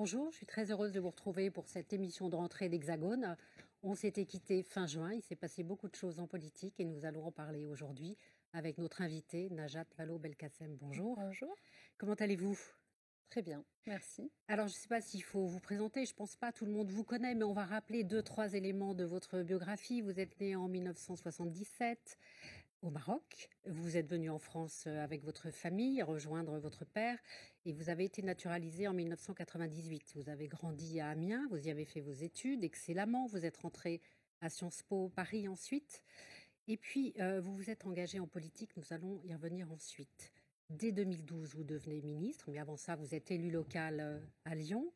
Bonjour, je suis très heureuse de vous retrouver pour cette émission de rentrée d'Hexagone. On s'était quitté fin juin, il s'est passé beaucoup de choses en politique et nous allons en parler aujourd'hui avec notre invitée Najat Vallaud-Belkacem. Bonjour, Bonjour. comment allez-vous? Très bien, merci. Alors je ne sais pas s'il faut vous présenter, je ne pense pas tout le monde vous connaît, mais on va rappeler deux, trois éléments de votre biographie. Vous êtes né en 1977 au Maroc. Vous êtes venu en France avec votre famille, rejoindre votre père, et vous avez été naturalisé en 1998. Vous avez grandi à Amiens, vous y avez fait vos études excellemment, vous êtes rentré à Sciences Po Paris ensuite, et puis vous vous êtes engagé en politique, nous allons y revenir ensuite. Dès 2012, vous devenez ministre, mais avant ça, vous êtes élu local à Lyon.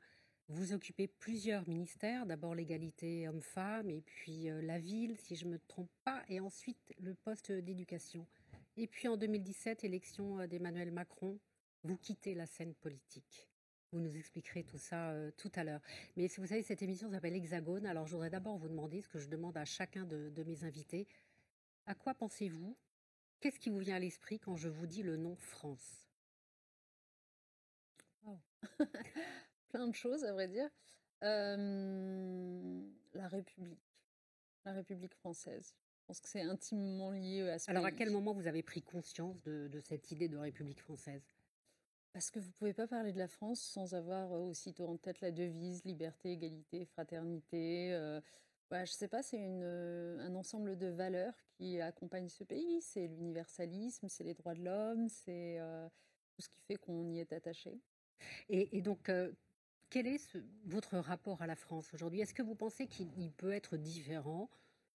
Vous occupez plusieurs ministères, d'abord l'égalité homme-femme, et puis la ville, si je ne me trompe pas, et ensuite le poste d'éducation. Et puis en 2017, élection d'Emmanuel Macron, vous quittez la scène politique. Vous nous expliquerez tout ça tout à l'heure. Mais vous savez, cette émission s'appelle Hexagone, alors je voudrais d'abord vous demander ce que je demande à chacun de mes invités. À quoi pensez-vous? Qu'est-ce qui vous vient à l'esprit quand je vous dis le nom France? Waouh. Plein de choses, à vrai dire. La République française. Je pense que c'est intimement lié à ce Alors à quel pays. moment vous avez pris conscience de cette idée de République française? Parce que vous ne pouvez pas parler de la France sans avoir aussitôt en tête la devise liberté, égalité, fraternité. Je ne sais pas, c'est un ensemble de valeurs qui accompagnent ce pays. C'est l'universalisme, c'est les droits de l'homme, c'est tout ce qui fait qu'on y est attaché. Et donc, quel est votre rapport à la France aujourd'hui? Est-ce que vous pensez qu'il peut être différent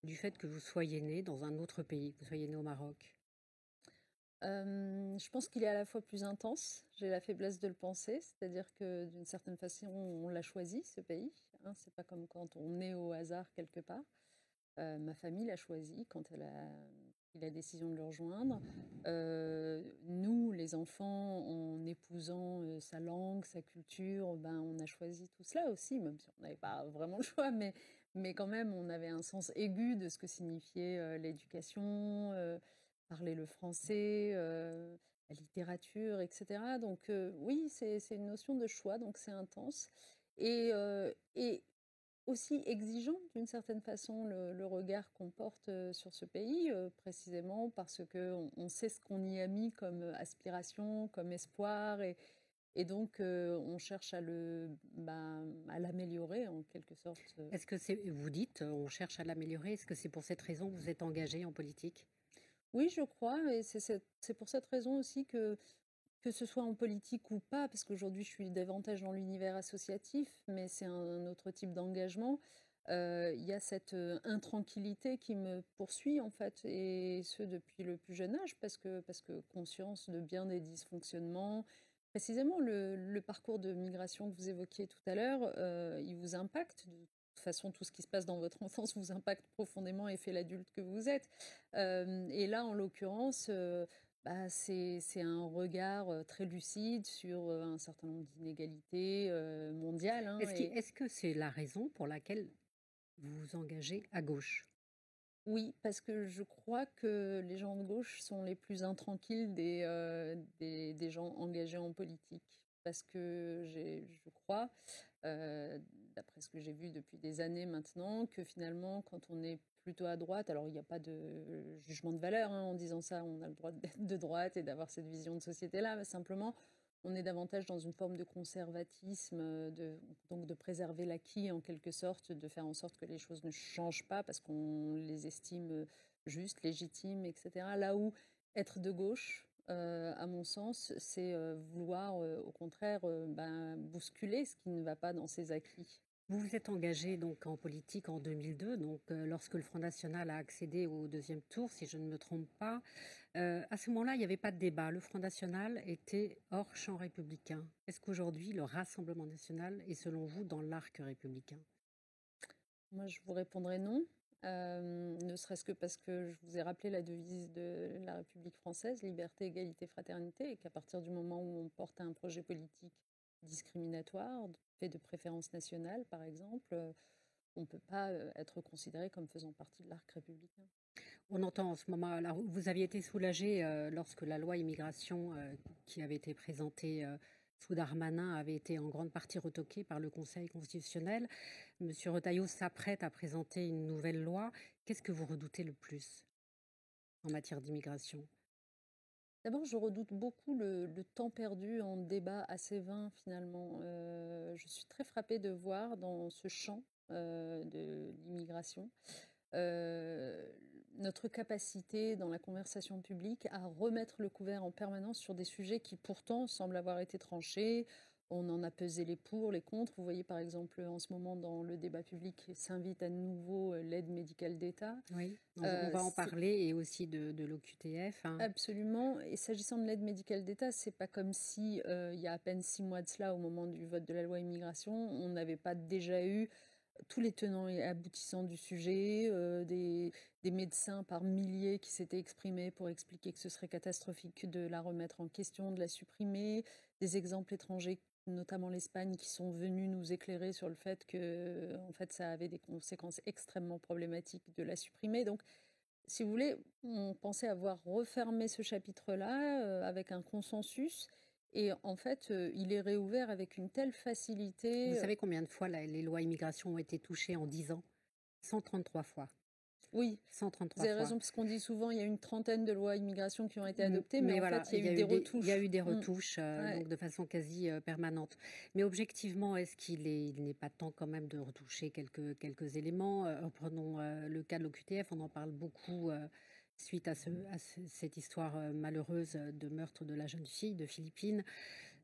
du fait que vous soyez né dans un autre pays, que vous soyez né au Maroc? Je pense qu'il est à la fois plus intense, j'ai la faiblesse de le penser, c'est-à-dire que d'une certaine façon, on l'a choisi, ce pays, hein, c'est pas comme quand on est au hasard quelque part. Ma famille l'a choisi quand elle a pris la décision de le rejoindre. Nous, les enfants, en épousant sa langue, sa culture, ben, on a choisi tout cela aussi, même si on n'avait pas vraiment le choix, mais quand même, on avait un sens aigu de ce que signifiait l'éducation, parler le français, la littérature, etc. Donc oui, c'est une notion de choix, donc c'est intense. Et aussi exigeant d'une certaine façon le regard qu'on porte sur ce pays, précisément parce qu'on sait ce qu'on y a mis comme aspiration, comme espoir, et donc on cherche à l'améliorer en quelque sorte. Est-ce que c'est, vous dites, on cherche à l'améliorer, est-ce que c'est pour cette raison que vous êtes engagé en politique? Oui, je crois, et c'est pour cette raison aussi que ce soit en politique ou pas, parce qu'aujourd'hui je suis davantage dans l'univers associatif, mais c'est un autre type d'engagement. Il y a cette intranquillité qui me poursuit en fait, et ce depuis le plus jeune âge, parce que conscience de bien des dysfonctionnements. Précisément, le parcours de migration que vous évoquiez tout à l'heure, il vous impacte. De toute façon, tout ce qui se passe dans votre enfance vous impacte profondément et fait l'adulte que vous êtes. Et là, en l'occurrence, c'est un regard très lucide sur un certain nombre d'inégalités mondiales, hein, et Est-ce que c'est la raison pour laquelle vous vous engagez à gauche? oui, parce que je crois que les gens de gauche sont les plus intranquilles des gens engagés en politique. Parce que je crois, d'après ce que j'ai vu depuis des années maintenant, que finalement, quand on est plutôt à droite, alors il n'y a pas de jugement de valeur, hein, en disant ça, on a le droit d'être de droite et d'avoir cette vision de société-là, mais simplement, on est davantage dans une forme de conservatisme, donc de préserver l'acquis en quelque sorte, de faire en sorte que les choses ne changent pas parce qu'on les estime justes, légitimes, etc. Là où être de gauche, à mon sens, c'est vouloir au contraire bousculer ce qui ne va pas dans ses acquis. Vous vous êtes engagé donc en politique en 2002, donc lorsque le Front National a accédé au deuxième tour, si je ne me trompe pas. À ce moment-là, il n'y avait pas de débat. Le Front National était hors champ républicain. Est-ce qu'aujourd'hui, le Rassemblement national est, selon vous, dans l'arc républicain? Moi, je vous répondrai non, ne serait-ce que parce que je vous ai rappelé la devise de la République française, liberté, égalité, fraternité, et qu'à partir du moment où on porte un projet politique discriminatoire, fait de préférences nationales, par exemple, on ne peut pas être considéré comme faisant partie de l'arc républicain. On entend en ce moment, alors vous aviez été soulagé lorsque la loi immigration qui avait été présentée sous Darmanin avait été en grande partie retoqué par le Conseil constitutionnel. Monsieur Retailleau s'apprête à présenter une nouvelle loi. Qu'est-ce que vous redoutez le plus en matière d'immigration? D'abord, je redoute beaucoup le temps perdu en débat assez vain finalement. Je suis très frappée de voir dans ce champ de l'immigration euh, notre capacité dans la conversation publique à remettre le couvert en permanence sur des sujets qui pourtant semblent avoir été tranchés. On en a pesé les pour, les contre. Vous voyez par exemple en ce moment dans le débat public s'invite à nouveau l'aide médicale d'État. Oui, on va en C'est parler et aussi de l'OQTF, hein. absolument. Et s'agissant de l'aide médicale d'État, c'est pas comme si il y a à peine 6 mois de cela, au moment du vote de la loi immigration, on n'avait pas déjà eu tous les tenants et aboutissants du sujet, des médecins par milliers qui s'étaient exprimés pour expliquer que ce serait catastrophique de la remettre en question, de la supprimer, des exemples étrangers, notamment l'Espagne, qui sont venus nous éclairer sur le fait que en fait, ça avait des conséquences extrêmement problématiques de la supprimer. Donc, si vous voulez, on pensait avoir refermé ce chapitre-là avec un consensus. Et en fait, il est réouvert avec une telle Vous facilité. savez combien de fois les lois immigration ont été touchées en 10 ans? 133 fois. Oui, vous 133 avez fois. raison, parce qu'on dit souvent il y a une trentaine de lois immigration qui ont été adoptées, mais Mais en voilà, fait, il y a eu des il y a retouches. eu des retouches, Ouais. donc de façon quasi permanente. Mais objectivement, est-ce il n'est pas temps quand même de retoucher quelques éléments? Prenons le cas de l'OQTF, on en parle beaucoup suite cette histoire malheureuse de meurtre de la jeune fille de Philippines.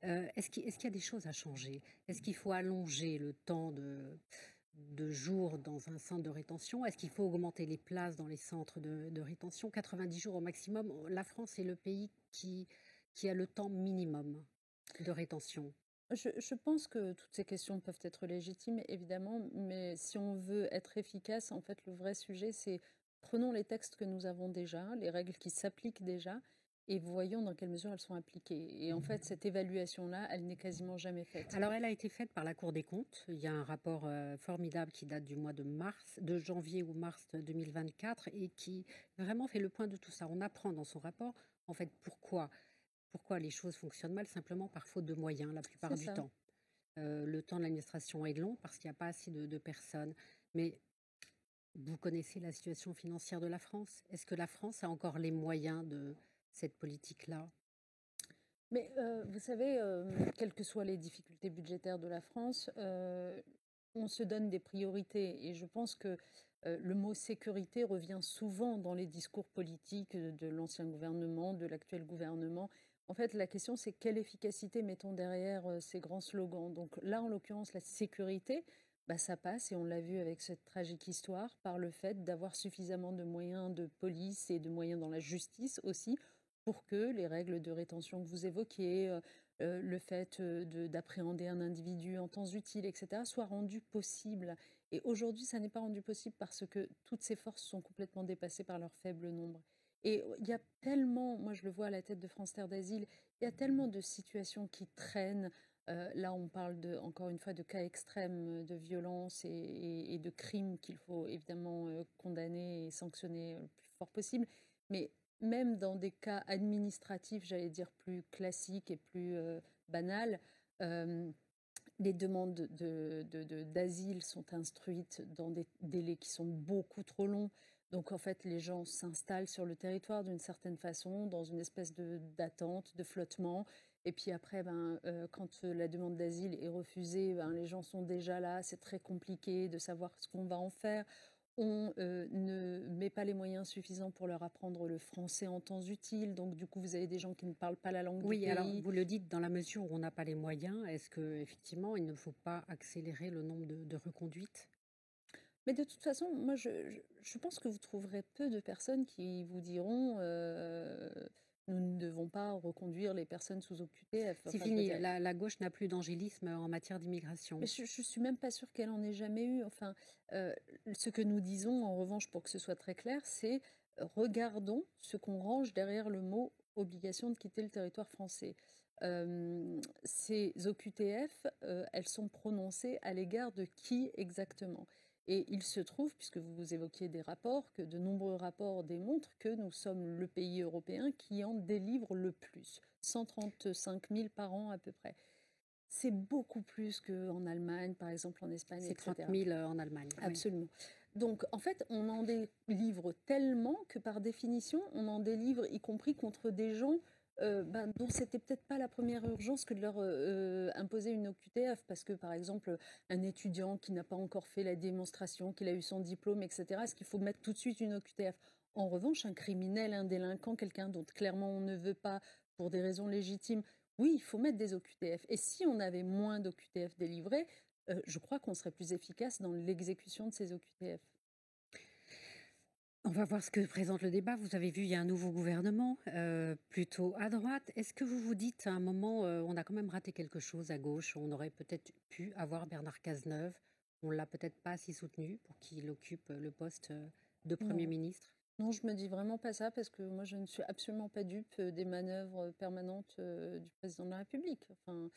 Est-ce qu'il y a des choses à changer? Est-ce qu'il faut allonger le temps de jours dans un centre de rétention? Est-ce qu'il faut augmenter les places dans les centres de rétention? 90 jours au maximum. La France est le pays qui a le temps minimum de rétention. Je pense que toutes ces questions peuvent être légitimes, évidemment, mais si on veut être efficace, en fait, le vrai sujet, c'est prenons les textes que nous avons déjà, les règles qui s'appliquent déjà, et voyons dans quelle mesure elles sont appliquées. Et en fait, cette évaluation-là, elle n'est quasiment jamais faite. Alors, elle a été faite par la Cour des comptes. Il y a un rapport formidable qui date du mois de janvier ou mars 2024 et qui vraiment fait le point de tout ça. On apprend dans son rapport, en fait, pourquoi les choses fonctionnent mal, simplement par faute de moyens la plupart C'est du ça. temps. Le temps de l'administration est long parce qu'il n'y a pas assez de personnes. Mais vous connaissez la situation financière de la France. Est-ce que la France a encore les moyens de cette politique-là? Mais vous savez, quelles que soient les difficultés budgétaires de la France, on se donne des priorités. Et je pense que le mot sécurité revient souvent dans les discours politiques de l'ancien gouvernement, de l'actuel gouvernement. En fait, la question, c'est quelle efficacité mettons derrière ces grands slogans. Donc là, en l'occurrence, la sécurité, bah, ça passe, et on l'a vu avec cette tragique histoire, par le fait d'avoir suffisamment de moyens de police et de moyens dans la justice aussi pour que les règles de rétention que vous évoquiez, le fait d'appréhender un individu en temps utile, etc., soient rendus possibles. Et aujourd'hui, ça n'est pas rendu possible parce que toutes ces forces sont complètement dépassées par leur faible nombre. Et il y a tellement, moi je le vois à la tête de France Terre d'Asile, il y a tellement de situations qui traînent. Là, on parle encore une fois de cas extrêmes de violence et de crimes qu'il faut évidemment condamner et sanctionner le plus fort possible. Mais même dans des cas administratifs, j'allais dire plus classiques et plus banals, euh, les demandes d'asile sont instruites dans des délais qui sont beaucoup trop longs. Donc en fait, les gens s'installent sur le territoire d'une certaine façon, dans une espèce d'attente, de flottement. Et puis après, quand la demande d'asile est refusée, les gens sont déjà là. C'est très compliqué de savoir ce qu'on va en faire. On ne met pas les moyens suffisants pour leur apprendre le français en temps utile. Donc, du coup, vous avez des gens qui ne parlent pas la langue du Oui, alors pays. vous le dites dans la mesure où on n'a pas les moyens, est-ce qu'effectivement il ne faut pas accélérer le nombre de reconduites? Mais de toute façon, moi, je pense que vous trouverez peu de personnes qui vous diront nous ne devons pas reconduire les personnes sous OQTF. C'est Enfin, je veux fini, dire, la gauche n'a plus d'angélisme en matière mais d'immigration. je ne suis même pas sûre qu'elle en ait jamais eu. Enfin, ce que nous disons, en revanche, pour que ce soit très clair, c'est regardons ce qu'on range derrière le mot obligation de quitter le territoire français. Ces OQTF, elles sont prononcées à l'égard de qui exactement? Et il se trouve, puisque vous évoquiez des rapports, que de nombreux rapports démontrent que nous sommes le pays européen qui en délivre le plus, 135 000 par an à peu près. C'est beaucoup plus qu'en Allemagne, par exemple, en Espagne, C'est 30 etc. 000 en Allemagne. Oui. Absolument. Donc, en fait, on en délivre tellement que, par définition, on en délivre, y compris contre des gens dont c'était peut-être pas la première urgence que de leur imposer une OQTF, parce que, par exemple, un étudiant qui n'a pas encore fait la démonstration qu'il a eu son diplôme, etc., est-ce qu'il faut mettre tout de suite une OQTF? En revanche, un criminel, un délinquant, quelqu'un dont clairement on ne veut pas, pour des raisons légitimes, oui, il faut mettre des OQTF. Et si on avait moins d'OQTF délivrés, je crois qu'on serait plus efficace dans l'exécution de ces OQTF. On va voir ce que présente le débat. Vous avez vu, il y a un nouveau gouvernement, plutôt à droite. Est-ce que vous vous dites, à un moment, on a quand même raté quelque chose à gauche? On aurait peut-être pu avoir Bernard Cazeneuve. On l'a peut-être pas assez soutenu pour qu'il occupe le poste de Premier Non, ministre. non, je me dis vraiment pas ça parce que moi, je ne suis absolument pas dupe des manœuvres permanentes du président de la République. Enfin,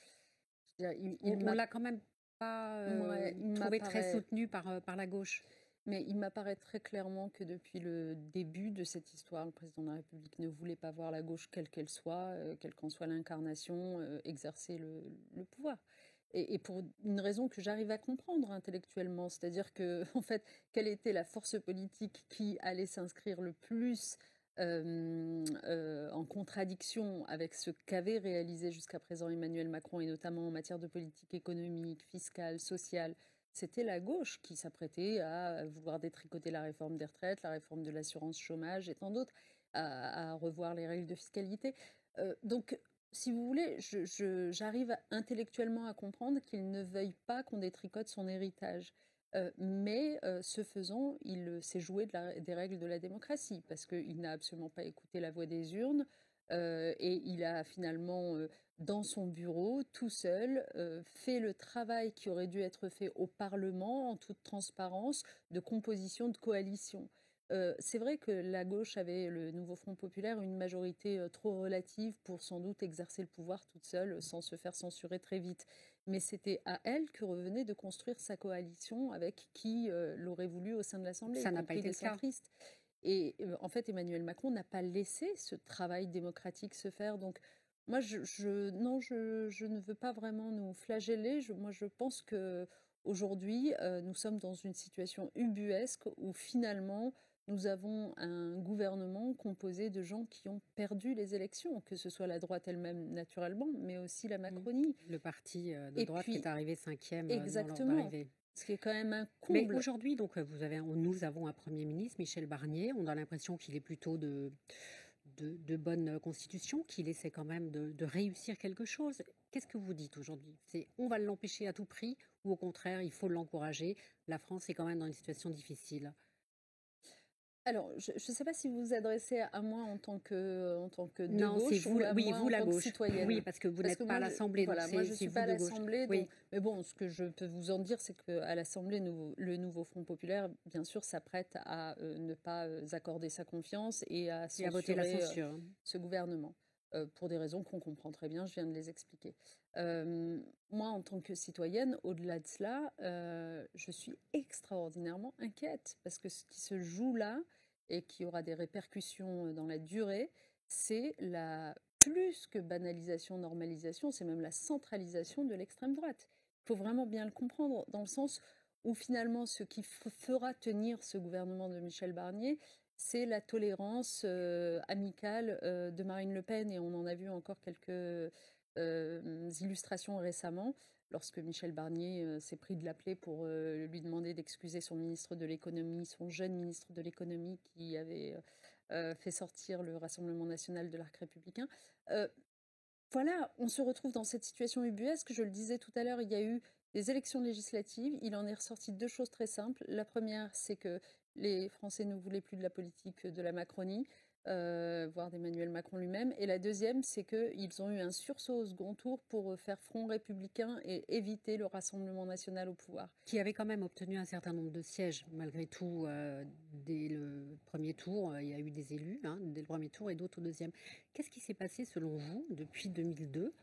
je veux dire, On l'a quand même pas ouais, il trouvé très m'apparaît, soutenu par la gauche. mais il m'apparaît très clairement que depuis le début de cette histoire, le président de la République ne voulait pas voir la gauche, quelle qu'elle soit, quelle qu'en soit l'incarnation, exercer le pouvoir. Et pour une raison que j'arrive à comprendre intellectuellement, c'est-à-dire que, en fait, quelle était la force politique qui allait s'inscrire le plus en contradiction avec ce qu'avait réalisé jusqu'à présent Emmanuel Macron, et notamment en matière de politique économique, fiscale, sociale, c'était la gauche qui s'apprêtait à vouloir détricoter la réforme des retraites, la réforme de l'assurance chômage et tant d'autres, à revoir les règles de fiscalité. Donc, si vous voulez, j'arrive intellectuellement à comprendre qu'il ne veuille pas qu'on détricote son héritage. Mais ce faisant, il s'est joué des règles de la démocratie, parce qu'il n'a absolument pas écouté la voix des urnes, et il a finalement, dans son bureau, tout seul, fait le travail qui aurait dû être fait au Parlement, en toute transparence, de composition de coalition. C'est vrai que la gauche avait, le Nouveau Front Populaire, une majorité trop relative pour sans doute exercer le pouvoir toute seule sans se faire censurer très vite. Mais c'était à elle que revenait de construire sa coalition avec qui l'aurait voulu au sein de l'Assemblée, Ça y n'a pas compris été des le cas. centristes. Et en fait, Emmanuel Macron n'a pas laissé ce travail démocratique se faire. Donc, moi, non, je ne veux pas vraiment nous flageller. Moi, je pense que aujourd'hui, nous sommes dans une situation ubuesque où finalement, nous avons un gouvernement composé de gens qui ont perdu les élections, que ce soit la droite elle-même naturellement, mais aussi la Macronie. Le parti de Et droite qui est puis, arrivé 5e dans l'ordre exactement, d'arrivée. ce qui est quand même un Mais comble. aujourd'hui, donc, nous avons un Premier ministre, Michel Barnier. On a l'impression qu'il est plutôt de bonne constitution, qu'il essaie quand même de réussir quelque chose. Qu'est-ce que vous dites aujourd'hui? C'est on va l'empêcher à tout prix ou au contraire, il faut l'encourager? La France est quand même dans une situation difficile. Alors, je ne sais pas si vous vous adressez à moi en tant que de Non, c'est gauche vous, ou à oui, moi vous en la tant que gauche. Oui, citoyenne. parce que vous Parce que n'êtes pas à l'Assemblée, donc voilà, moi je ne c'est suis vous pas à de gauche. l'Assemblée, Oui, mais bon, ce que je peux vous en dire, c'est qu'à l'Assemblée, le nouveau Front Populaire, bien sûr, s'apprête à ne pas accorder sa confiance et à et à voter la censurer censure. ce gouvernement. Pour des raisons qu'on comprend très bien, je viens de les expliquer. Euh, Moi, en tant que citoyenne, au-delà de cela, je suis extraordinairement inquiète parce que ce qui se joue là, et qui aura des répercussions dans la durée, c'est la plus que banalisation, normalisation, c'est même la centralisation de l'extrême droite. Il faut vraiment bien le comprendre, dans le sens où finalement ce qui fera tenir ce gouvernement de Michel Barnier, c'est la tolérance amicale de Marine Le Pen, et on en a vu encore quelques illustrations récemment, lorsque Michel Barnier s'est pris de l'appeler pour lui demander d'excuser son ministre de l'économie, son jeune ministre de l'économie qui avait fait sortir le Rassemblement national de l'arc républicain. Euh, voilà, on se retrouve dans cette situation ubuesque. Je le disais tout à l'heure, il y a eu des élections législatives. Il en est ressorti deux choses très simples. La première, c'est que les Français ne voulaient plus de la politique de la Macronie, voire d'Emmanuel Macron lui-même. Et la deuxième, c'est qu'ils ont eu un sursaut au second tour pour faire front républicain et éviter le Rassemblement national au pouvoir. Qui avait quand même obtenu un certain nombre de sièges, malgré tout, dès le premier tour. Il y a eu des élus, hein, dès le premier tour et d'autres au deuxième. Qu'est-ce qui s'est passé, selon vous, depuis 2002,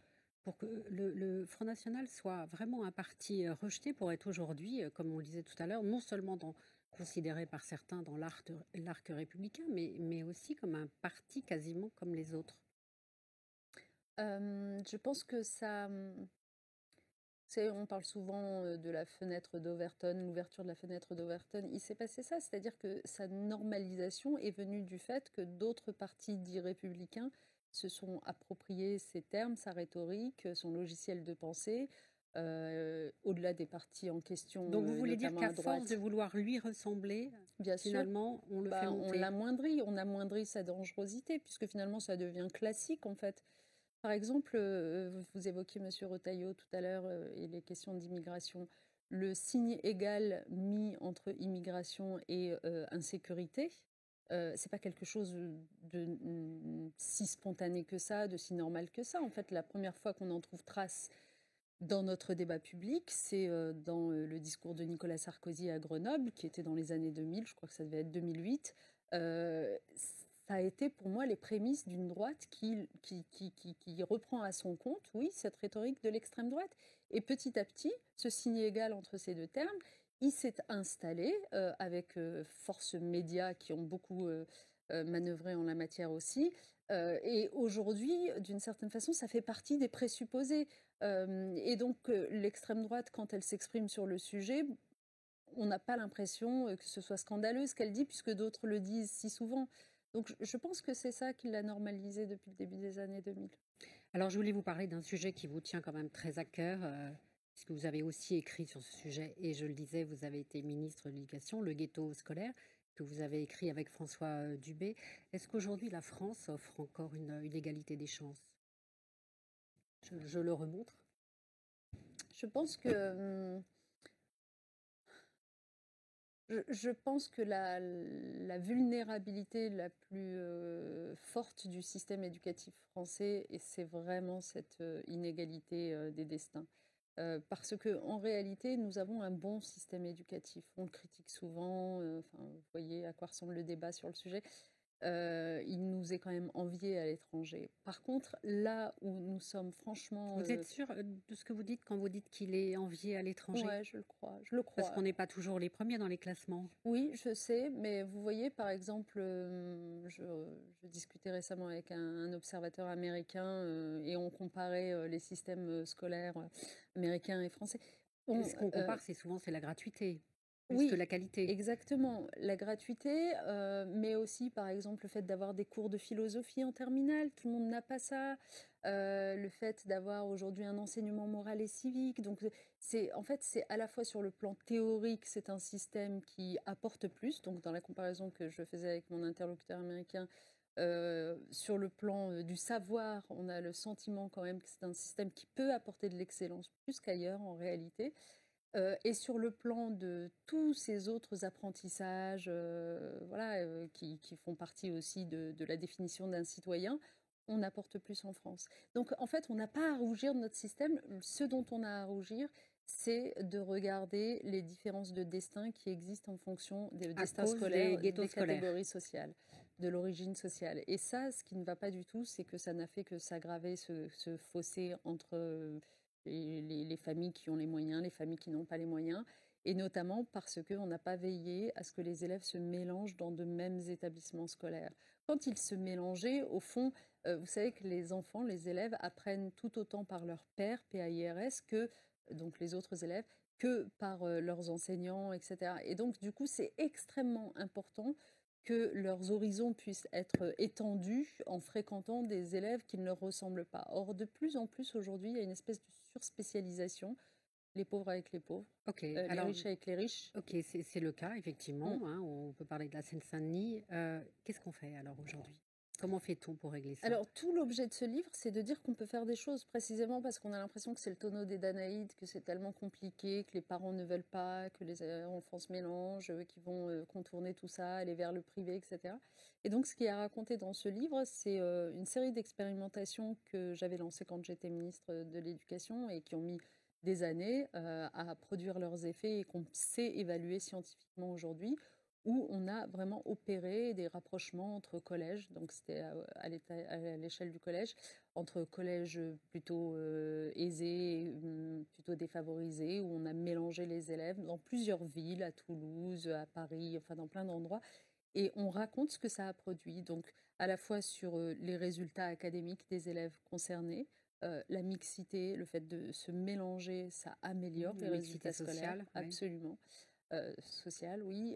pour que le Front National soit vraiment un parti rejeté pour être aujourd'hui, comme on le disait tout à l'heure, non seulement considéré par certains dans l'arc républicain, mais aussi comme un parti quasiment comme les autres? Je pense que On parle souvent de la fenêtre d'Overton, l'ouverture de la fenêtre d'Overton. Il s'est passé ça, c'est-à-dire que sa normalisation est venue du fait que d'autres partis dits républicains se sont appropriés ces termes, sa rhétorique, son logiciel de pensée, au-delà des partis en question, Donc vous voulez dire notamment qu'à à force de droite. vouloir lui ressembler, Bien sûr, finalement, on le fait bah, monter? on amoindrit sa dangerosité, puisque finalement ça devient classique en fait. Par exemple, vous évoquiez Monsieur Retailleau tout à l'heure et les questions d'immigration. Le signe égal mis entre immigration et insécurité, c'est pas quelque chose si spontané que ça, de si normal que ça. En fait, la première fois qu'on en trouve trace dans notre débat public, c'est dans le discours de Nicolas Sarkozy à Grenoble, qui était dans les années 2000, je crois que ça devait être 2008. Ça a été pour moi les prémices d'une droite qui reprend à son compte, oui, cette rhétorique de l'extrême droite. Et petit à petit, ce signe égal entre ces deux termes, il s'est installé avec forces médias qui ont beaucoup manœuvré en la matière aussi. Et aujourd'hui, d'une certaine façon, ça fait partie des présupposés. Et donc, l'extrême droite, quand elle s'exprime sur le sujet, on n'a pas l'impression que ce soit scandaleux ce qu'elle dit, puisque d'autres le disent si souvent. Donc, je pense que c'est ça qui l'a normalisé depuis le début des années 2000. Alors, je voulais vous parler d'un sujet qui vous tient quand même très à cœur, puisque vous avez aussi écrit sur ce sujet, et je le disais, vous avez été ministre de l'Éducation, le ghetto scolaire, que vous avez écrit avec François Dubé. Est-ce qu'aujourd'hui, la France offre encore une égalité des chances? Je le remontre. Je pense que je pense que la vulnérabilité la plus forte du système éducatif français, et c'est vraiment cette inégalité des destins. Parce que en réalité, nous avons un bon système éducatif. On le critique souvent. Enfin, vous voyez à quoi ressemble le débat sur le sujet. Il nous est quand même envié à l'étranger. Par contre, là où nous sommes franchement, Vous êtes sûr de ce que vous dites quand vous dites qu'il est envié à l'étranger? ouais, je le crois, je le Parce crois. qu'on n'est pas toujours les premiers dans les classements. Oui, je sais, mais vous voyez, par exemple, je discutais récemment avec un observateur américain et on comparait les systèmes scolaires américains et français. Ce qu'on compare, c'est la gratuité, plus que Oui, la qualité. exactement. La gratuité, mais aussi, par exemple, le fait d'avoir des cours de philosophie en terminale, tout le monde n'a pas ça. Le fait d'avoir aujourd'hui un enseignement moral et civique. Donc, en fait, c'est à la fois sur le plan théorique, c'est un système qui apporte plus. Donc, dans la comparaison que je faisais avec mon interlocuteur américain, sur le plan du savoir, on a le sentiment quand même que c'est un système qui peut apporter de l'excellence plus qu'ailleurs en réalité. Et sur le plan de tous ces autres apprentissages voilà, qui font partie aussi de la définition d'un citoyen, on apporte plus en France. Donc en fait, on n'a pas à rougir de notre système. Ce dont on a à rougir, c'est de regarder les différences de destin qui existent en fonction des À destins cause des scolaires, ghettos des scolaires. catégories sociales, de l'origine sociale. Et ça, ce qui ne va pas du tout, c'est que ça n'a fait que s'aggraver ce fossé entre les familles qui ont les moyens, les familles qui n'ont pas les moyens, et notamment parce qu'on n'a pas veillé à ce que les élèves se mélangent dans de mêmes établissements scolaires. Quand ils se mélangeaient, au fond, vous savez que les enfants, les élèves apprennent tout autant par leur père, PAIRS, que donc les autres élèves, que par leurs enseignants, etc. Et donc, du coup, c'est extrêmement important que leurs horizons puissent être étendus en fréquentant des élèves qui ne leur ressemblent pas. Or, de plus en plus aujourd'hui, il y a une espèce de surspécialisation, les pauvres avec les pauvres, Ok, les alors, riches avec les riches. ok, c'est le cas, effectivement. Mm. Hein, on peut parler de la Seine-Saint-Denis. Qu'est-ce qu'on fait alors aujourd'hui? Comment fait-on pour régler ça? Alors, tout l'objet de ce livre, c'est de dire qu'on peut faire des choses, précisément parce qu'on a l'impression que c'est le tonneau des Danaïdes, que c'est tellement compliqué, que les parents ne veulent pas, que les enfants se mélangent, qu'ils vont contourner tout ça, aller vers le privé, etc. Et donc, ce qui est raconté dans ce livre, c'est une série d'expérimentations que j'avais lancées quand j'étais ministre de l'Éducation et qui ont mis des années à produire leurs effets et qu'on sait évaluer scientifiquement aujourd'hui, où on a vraiment opéré des rapprochements entre collèges, donc c'était à l'échelle du collège, entre collèges plutôt aisés, plutôt défavorisés, où on a mélangé les élèves dans plusieurs villes, à Toulouse, à Paris, enfin dans plein d'endroits, et on raconte ce que ça a produit, donc à la fois sur les résultats académiques des élèves concernés, La mixité, le fait de se mélanger, ça améliore les Mixité résultats scolaires, sociale, oui. absolument. Social, oui,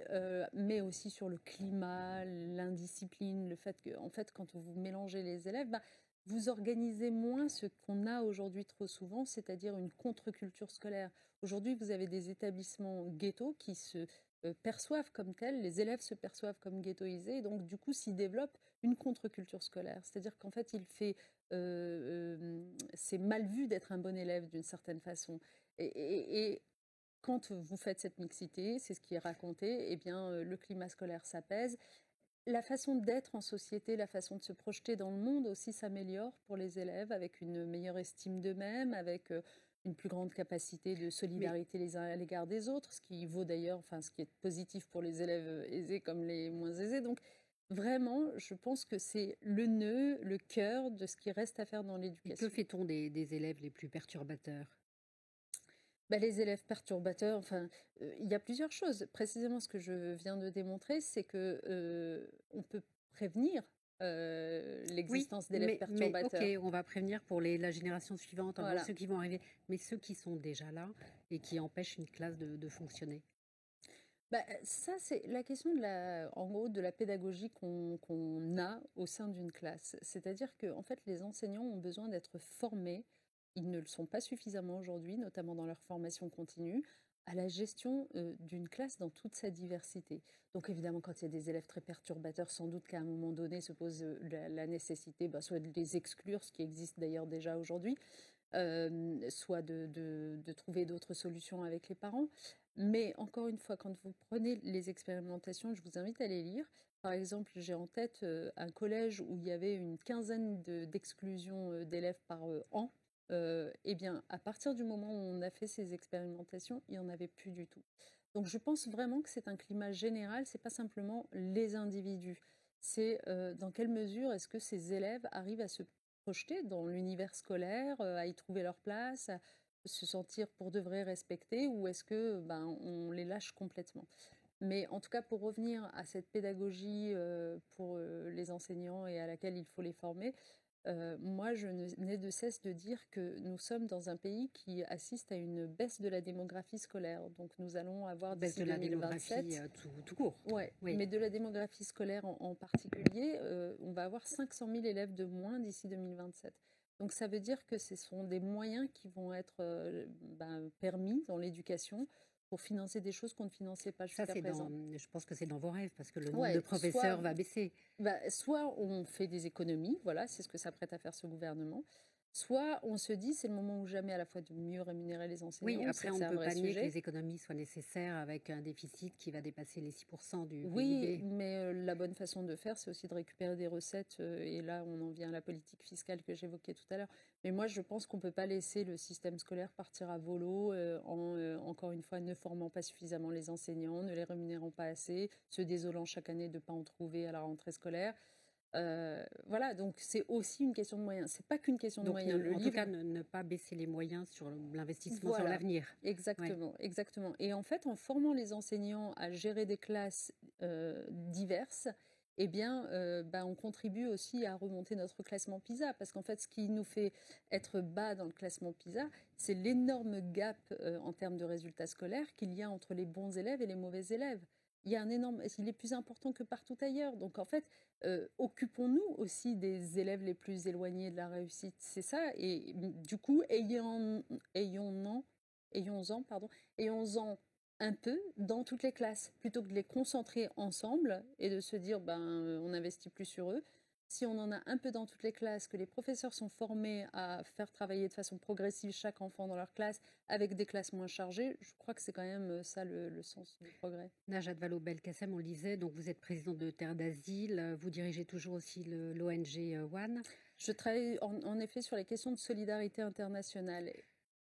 mais aussi sur le climat, l'indiscipline, le fait que, en fait, quand vous mélangez les élèves, bah, vous organisez moins ce qu'on a aujourd'hui trop souvent, c'est-à-dire une contre-culture scolaire. Aujourd'hui, vous avez des établissements ghettos qui se perçoivent comme tels, les élèves se perçoivent comme ghettoisés, et donc du coup s'y développe une contre-culture scolaire. C'est-à-dire qu'en fait, c'est mal vu d'être un bon élève d'une certaine façon. Et quand vous faites cette mixité, c'est ce qui est raconté, eh bien, le climat scolaire s'apaise. La façon d'être en société, la façon de se projeter dans le monde aussi s'améliore pour les élèves, avec une meilleure estime d'eux-mêmes, avec une plus grande capacité de Mais solidarité les uns à l'égard des autres, ce qui vaut d'ailleurs, enfin, ce qui est positif pour les élèves aisés comme les moins aisés. Donc, vraiment, je pense que c'est le nœud, le cœur de ce qui reste à faire dans que l'éducation. fait-on des élèves les plus perturbateurs? Bah, les élèves perturbateurs, enfin, il y a plusieurs choses. Précisément, ce que je viens de démontrer, c'est que, on peut prévenir, Oui, l'existence d'élèves mais OK, perturbateurs. on va prévenir pour la génération suivante, enfin Voilà. ceux qui vont arriver, mais ceux qui sont déjà là et qui empêchent une classe de fonctionner. Bah, ça, c'est la question de en gros, de la pédagogie qu'on a au sein d'une classe. C'est-à-dire que, en fait, les enseignants ont besoin d'être formés. Ils ne le sont pas suffisamment aujourd'hui, notamment dans leur formation continue, à la gestion d'une classe dans toute sa diversité. Donc, évidemment, quand il y a des élèves très perturbateurs, sans doute qu'à un moment donné se pose la nécessité, bah, soit de les exclure, ce qui existe d'ailleurs déjà aujourd'hui, soit de trouver d'autres solutions avec les parents. Mais encore une fois, quand vous prenez les expérimentations, je vous invite à les lire. Par exemple, j'ai en tête un collège où il y avait une quinzaine d'exclusions d'élèves par an. Eh bien, à partir du moment où on a fait ces expérimentations, il n'y en avait plus du tout. Donc, je pense vraiment que c'est un climat général, c'est pas simplement les individus. C'est dans quelle mesure est-ce que ces élèves arrivent à se projeter dans l'univers scolaire, à y trouver leur place, à se sentir pour de vrai respectés, ou est-ce que ben, on les lâche complètement? Mais en tout cas, pour revenir à cette pédagogie pour les enseignants et à laquelle il faut les former, moi, n'ai de cesse de dire que nous sommes dans un pays qui assiste à une baisse de la démographie scolaire. Donc, nous allons avoir Baisse d'ici de la démographie 2027. tout court. Ouais, Oui. mais de la démographie scolaire en particulier, on va avoir 500 000 élèves de moins d'ici 2027. Donc ça veut dire que ce sont des moyens qui vont être ben, permis dans l'éducation pour financer des choses qu'on ne finançait pas Ça, jusqu'à présent. je pense que c'est dans vos rêves parce que le nombre de Ouais, professeurs va baisser. soit on fait des économies, voilà, c'est ce que s'apprête à faire ce gouvernement, soit on se dit c'est le moment ou jamais à la fois de mieux rémunérer les Oui, enseignants, on sait après, que on c'est ne un peut vrai pas nier que sujet. les économies soient nécessaires avec un déficit qui va dépasser les 6% du Oui, PIB. mais la bonne façon de faire, c'est aussi de récupérer des recettes. Et là, on en vient à la politique fiscale que j'évoquais tout à l'heure. Mais moi, je pense qu'on ne peut pas laisser le système scolaire partir à volo encore une fois, ne formant pas suffisamment les enseignants, ne les rémunérant pas assez, se désolant chaque année de ne pas en trouver à la rentrée scolaire. Voilà, donc c'est aussi une question de moyens. C'est pas qu'une question de Donc, moyens. Le en tout cas, livre, ne pas baisser les moyens sur l'investissement sur voilà, l'avenir. Ouais. exactement, exactement. Et en fait, en formant les enseignants à gérer des classes diverses, eh bien, bah, on contribue aussi à remonter notre classement PISA. Parce qu'en fait, ce qui nous fait être bas dans le classement PISA, c'est l'énorme gap en termes de résultats scolaires qu'il y a entre les bons élèves et les mauvais élèves. Il y a un énorme, il est plus important que partout ailleurs. Donc en fait, occupons-nous aussi des élèves les plus éloignés de la réussite. C'est ça. Et du coup, ayons-en, pardon, ayons-en un peu dans toutes les classes, plutôt que de les concentrer ensemble et de se dire, ben, on n'investit plus sur eux. Si on en a un peu dans toutes les classes, que les professeurs sont formés à faire travailler de façon progressive chaque enfant dans leur classe, avec des classes moins chargées, je crois que c'est quand même ça le sens du progrès. Najat Vallaud-Belkacem, on le disait, donc vous êtes présidente de Terre d'Asile, vous dirigez toujours aussi l'ONG One. Je travaille en effet sur les questions de solidarité internationale.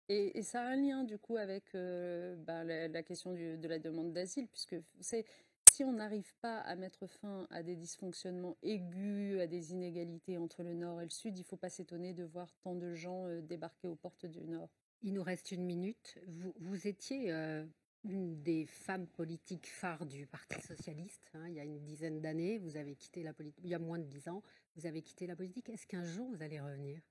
Et ça a un lien du coup avec ben, la question de la demande d'asile, puisque vous savez, si on n'arrive pas à mettre fin à des dysfonctionnements aigus, à des inégalités entre le Nord et le Sud, il ne faut pas s'étonner de voir tant de gens débarquer aux portes du Nord. Il nous reste une minute. Vous étiez une des femmes politiques phares du Parti socialiste, hein, il y a une dizaine d'années. Vous avez quitté la politique, il y a moins de 10 ans, vous avez quitté la politique. Est-ce qu'un jour vous allez revenir?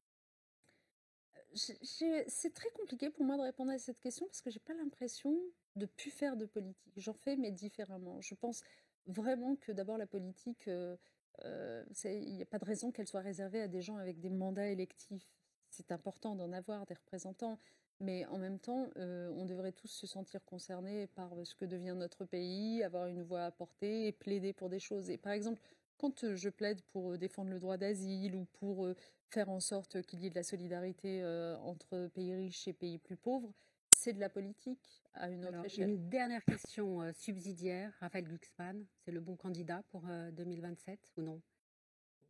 C'est très compliqué pour moi de répondre à cette question parce que j'ai pas l'impression de plus faire de politique. J'en fais, mais différemment. Je pense vraiment que d'abord la politique, il n'y a pas de raison qu'elle soit réservée à des gens avec des mandats électifs. C'est important d'en avoir des représentants, mais en même temps, on devrait tous se sentir concernés par ce que devient notre pays, avoir une voix à porter et plaider pour des choses. Et par exemple, quand je plaide pour défendre le droit d'asile ou pour faire en sorte qu'il y ait de la solidarité entre pays riches et pays plus pauvres, c'est de la politique à une autre Alors, échelle. une dernière question subsidiaire. Raphaël Glucksmann, c'est le bon candidat pour 2027 ou non?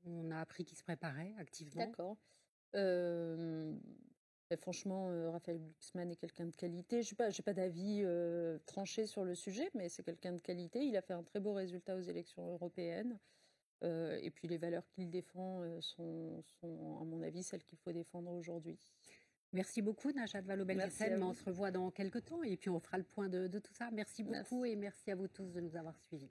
On a appris qu'il se préparait activement. D'accord. Franchement, Raphaël Glucksmann est quelqu'un de qualité. Je n'ai pas d'avis tranché sur le sujet, mais c'est quelqu'un de qualité. Il a fait un très beau résultat aux élections européennes. Et puis les valeurs qu'il défend sont, à mon avis, celles qu'il faut défendre aujourd'hui. Merci beaucoup, Najat Merci Vallaud-Belkacem. à Mais on vous. se revoit dans quelques temps et puis on fera le point de tout ça. Merci Merci. beaucoup et merci à vous tous de nous avoir suivis.